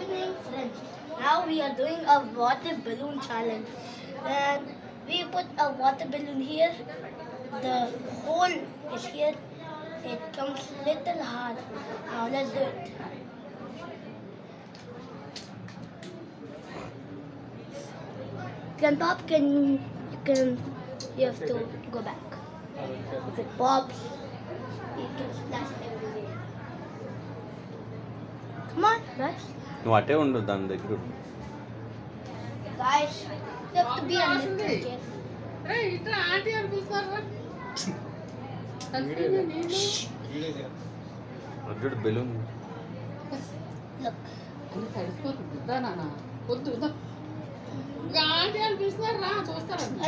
evening, friends. Now we are doing a water balloon challenge. And we put a water balloon here. The hole is here. It comes little hard. Now let's do it. Can pop? You have to go back. If it pops, it can splash everywhere. Come on, guys. నువ్వు అటే ఉండు దాని దగ్గర ఉండు. Guys, you have to be a little careful. Hey, it's auntie or Gusar. అడ్డు balloon Look. అన్ని తడిసిపోతుంది నాన్న వద్దు ఇంకా ఆంటీ అని పిలుస్తున్నారు రా చూస్తారండి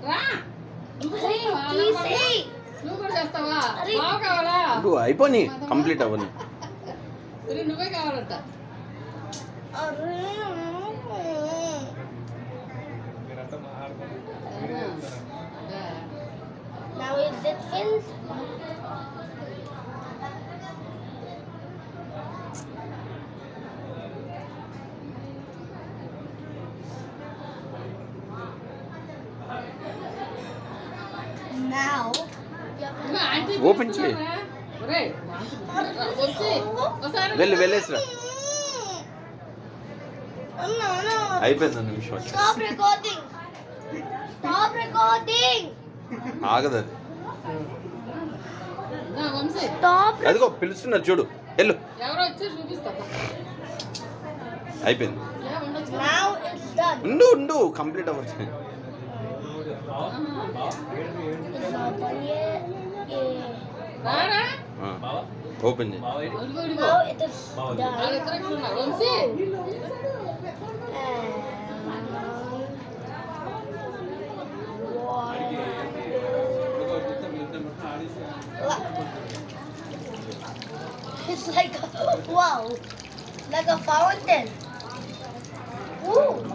రా నువ్వు కూడా చేస్తావా బావ కావాలా నువ్వు అయిపోయి కంప్లీట్ అవ్వని నువ్వే కావాలంట Now is it filled? Now open చేయి వెళ్ళి వెళ్ళేసిరా అయిపోయింది నిమిషం Stop recording. Stop recording. ఆగదు అది Stop. అదిగో పిలుస్తున్నారు చూడు వెళ్ళు ఎవరో వచ్చి చూపిస్తా అయిపోయింది Now it's done. ఉండు ఉండు కంప్లీట్ అవ్వచ్చు It's not done yet. రారా ఓపెన్ చేయి Now it is done. వాళ్ళిద్దరు ఇక్కడ ఉన్నారు Vamsi It's like wow, like a fountain. Ooh.